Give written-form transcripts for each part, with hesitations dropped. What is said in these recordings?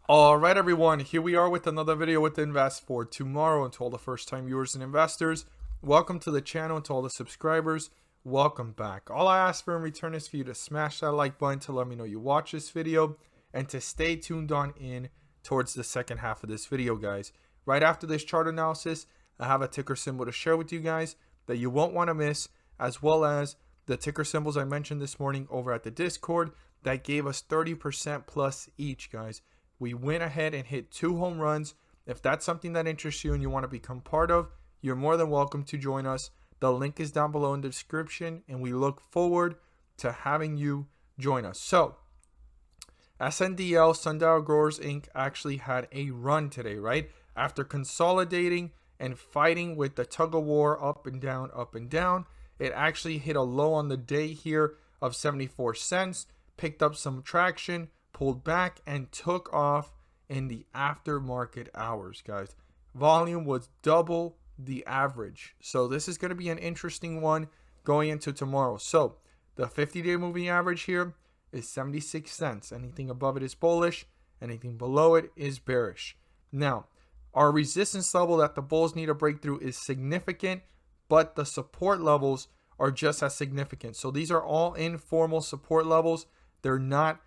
All right, everyone, here we are with another video with Invest for tomorrow. And to all the first time viewers and investors, welcome to the channel. And to all the subscribers, welcome back. All I ask for in return is for you to smash that like button to let me know you watch this video and to stay tuned on in towards the second half of this video, guys. Right after this chart analysis, I have a ticker symbol to share with you guys that you won't want to miss, as well as the ticker symbols I mentioned this morning over at the Discord that gave us 30% plus each, guys. We went ahead and hit 2 home runs. If that's something that interests you and you want to become part of, you're more than welcome to join us. The link is down below in the description, and we look forward to having you join us. So, Sndl, Sundial Growers Inc. actually had a run today, right? After consolidating and fighting with the tug of war up and down, it actually hit a low on the day here of 74 cents, picked up some traction, pulled back, and took off in the aftermarket hours, guys. Volume was double the average. So this is going to be an interesting one going into tomorrow. So the 50-day moving average here is 76 cents. Anything above it is bullish. Anything below it is bearish. Now, our resistance level that the bulls need to break through is significant, but the support levels are just as significant. So these are all informal support levels. They're not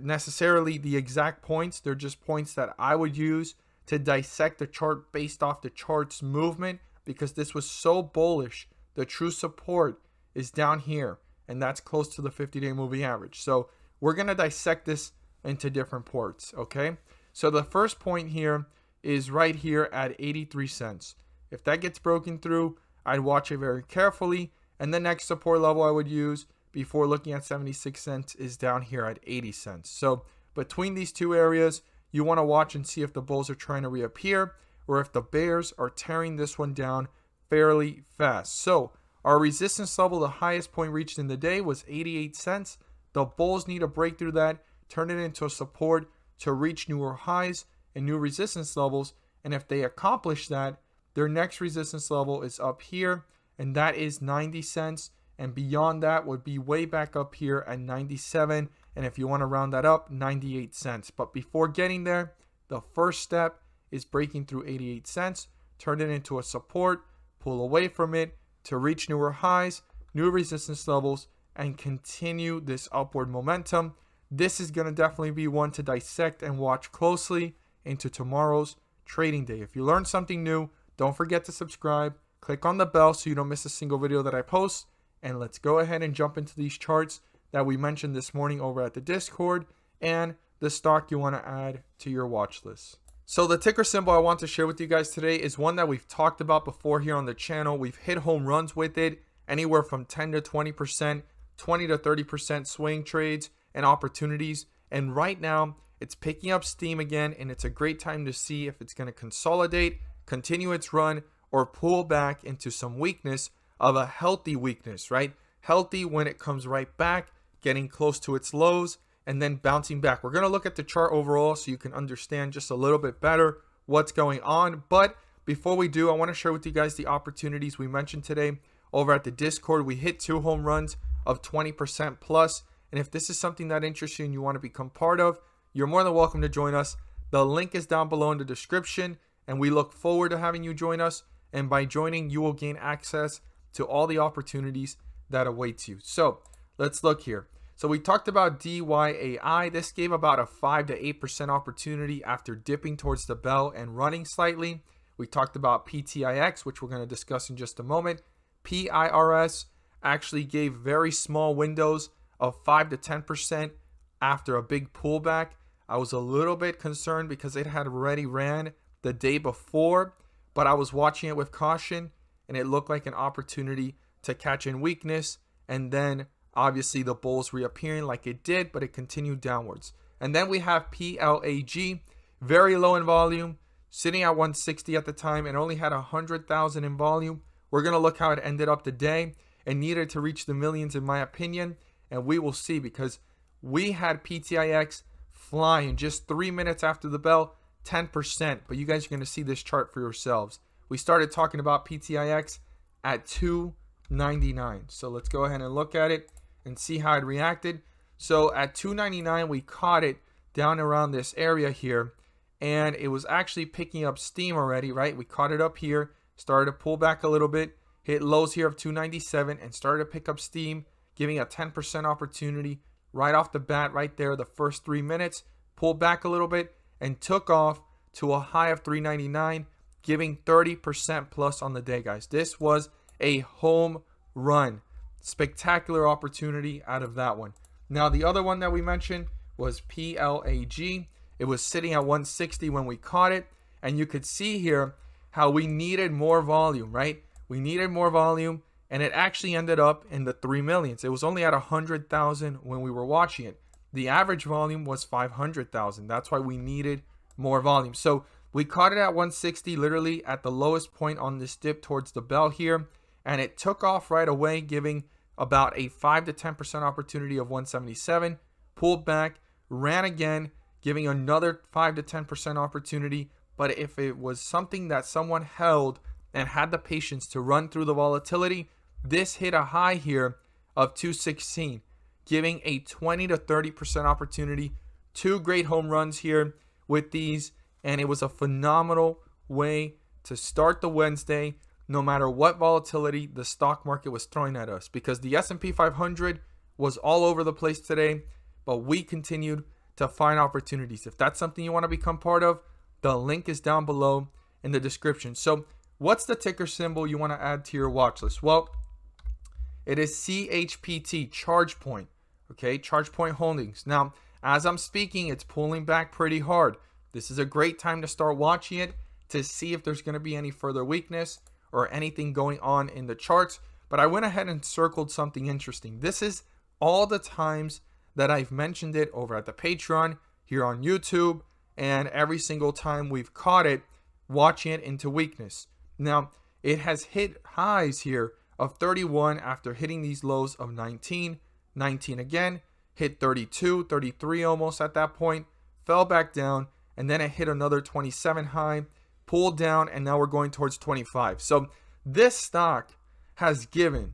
necessarily the exact points. They're just points that I would use to dissect the chart based off the chart's movement, because this was so bullish. The true support is down here, and that's close to the 50-day moving average. So we're going to dissect this into different parts, okay? So the first point here is right here at 83 cents. If that gets broken through, I'd watch it very carefully, and the next support level I would use before looking at 76 cents is down here at 80 cents. So between these two areas, you want to watch and see if the bulls are trying to reappear or if the bears are tearing this one down fairly fast. So our resistance level, the highest point reached in the day, was 88 cents. The bulls need to break through that, turn it into a support to reach newer highs and new resistance levels. And if they accomplish that, their next resistance level is up here, and that is 90 cents. And beyond that would be way back up here at 97. And if you want to round that up, 98 cents. But before getting there, the first step is breaking through 88 cents, turn it into a support, pull away from it to reach newer highs, new resistance levels, and continue this upward momentum. This is going to definitely be one to dissect and watch closely into tomorrow's trading day. If you learned something new, don't forget to subscribe. Click on the bell so you don't miss a single video that I post. And let's go ahead and jump into these charts that we mentioned this morning over at the Discord and the stock you want to add to your watch list. So the ticker symbol I want to share with you guys today is one that we've talked about before here on the channel. We've hit home runs with it, anywhere from 10 to 20%, 20 to 30% swing trades and opportunities. And right now it's picking up steam again, and it's a great time to see if it's going to consolidate, continue its run, or pull back into some weakness of a healthy weakness, right? Healthy when it comes right back, getting close to its lows, and then bouncing back. We're going to look at the chart overall so you can understand just a little bit better what's going on. But before we do, I want to share with you guys the opportunities we mentioned today over at the Discord. We hit 2 home runs of 20% plus. And if this is something that interests you and you want to become part of, you're more than welcome to join us. The link is down below in the description, and we look forward to having you join us. And by joining, you will gain access to all the opportunities that await you. So let's look here. So we talked about DYAI. This gave about a 5 to 8% opportunity after dipping towards the bell and running slightly. We talked about PTIX, which we're going to discuss in just a moment. PIRS actually gave very small windows of 5 to 10% after a big pullback. I was a little bit concerned because it had already ran the day before, but I was watching it with caution, and it looked like an opportunity to catch in weakness, and then obviously the bulls reappearing like it did, but it continued downwards. And then we have PLAG, very low in volume, sitting at 160 at the time, and only had 100,000 in volume. We're going to look how it ended up today, and needed to reach the millions in my opinion, and we will see, because we had PTIX flying just 3 minutes after the bell, 10%, but you guys are going to see this chart for yourselves. We started talking about PTIX at 299. So let's go ahead and look at it and see how it reacted. So at 299, we caught it down around this area here, and it was actually picking up steam already, right? We caught it up here, started to pull back a little bit, hit lows here of 297 and started to pick up steam, giving a 10% opportunity right off the bat right there. The first 3 minutes, pulled back a little bit and took off to a high of 399, giving 30% plus on the day, guys. This was a home run. Spectacular opportunity out of that one. Now, the other one that we mentioned was PLAG. It was sitting at 160 when we caught it, and you could see here how we needed more volume, right? We needed more volume, and it actually ended up in the 3 millions. It was only at 100,000 when we were watching it. The average volume was 500,000. That's why we needed more volume. So we caught it at 160, literally at the lowest point on this dip towards the bell here, and it took off right away, giving about a 5 to 10% opportunity of 177, pulled back, ran again, giving another 5 to 10% opportunity. But if it was something that someone held and had the patience to run through the volatility, this hit a high here of 216, giving a 20 to 30% opportunity. 2 great home runs here with these, and it was a phenomenal way to start the Wednesday, no matter what volatility the stock market was throwing at us, because the S&P 500 was all over the place today, but we continued to find opportunities. If that's something you want to become part of, the link is down below in the description. So what's the ticker symbol you want to add to your watch list? Well, it is CHPT, ChargePoint. Okay, ChargePoint Holdings. Now, as I'm speaking, it's pulling back pretty hard. This is a great time to start watching it to see if there's going to be any further weakness or anything going on in the charts. But I went ahead and circled something interesting. This is all the times that I've mentioned it over at the Patreon, here on YouTube, and every single time we've caught it, watching it into weakness. Now, it has hit highs here of 31 after hitting these lows of 19, 19 again, hit 32, 33 almost at that point, fell back down, and then it hit another 27 high, pulled down, and now we're going towards 25. So this stock has given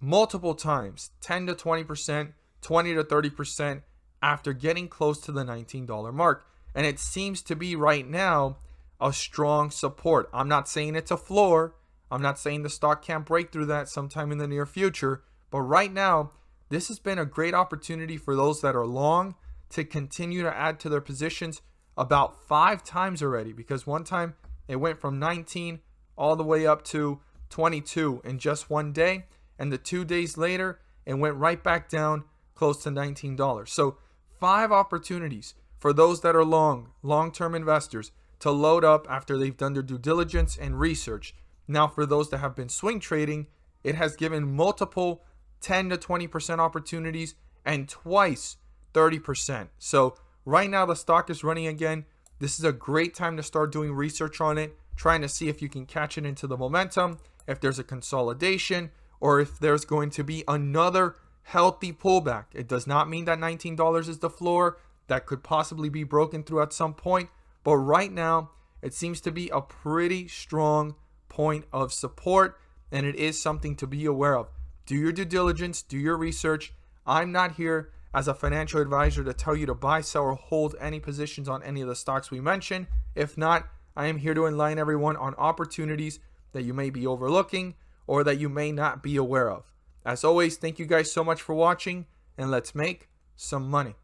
multiple times 10 to 20%, 20 to 30% after getting close to the $19 mark. And it seems to be right now a strong support. I'm not saying it's a floor. I'm not saying the stock can't break through that sometime in the near future. But right now, this has been a great opportunity for those that are long to continue to add to their positions about 5 times already. Because one time it went from 19 all the way up to 22 in just one day. And the 2 days later, it went right back down close to $19. So 5 opportunities for those that are long-term investors to load up after they've done their due diligence and research. Now, for those that have been swing trading, it has given multiple 10 to 20% opportunities and twice 30%. So right now the stock is running again. This is a great time to start doing research on it, trying to see if you can catch it into the momentum, if there's a consolidation, or if there's going to be another healthy pullback. It does not mean that $19 is the floor. That could possibly be broken through at some point. But right now, it seems to be a pretty strong point of support, and it is something to be aware of. Do your due diligence, do your research. I'm not here as a financial advisor to tell you to buy, sell, or hold any positions on any of the stocks we mentioned. If not, I am here to enlighten everyone on opportunities that you may be overlooking or that you may not be aware of. As always, thank you guys so much for watching, and let's make some money.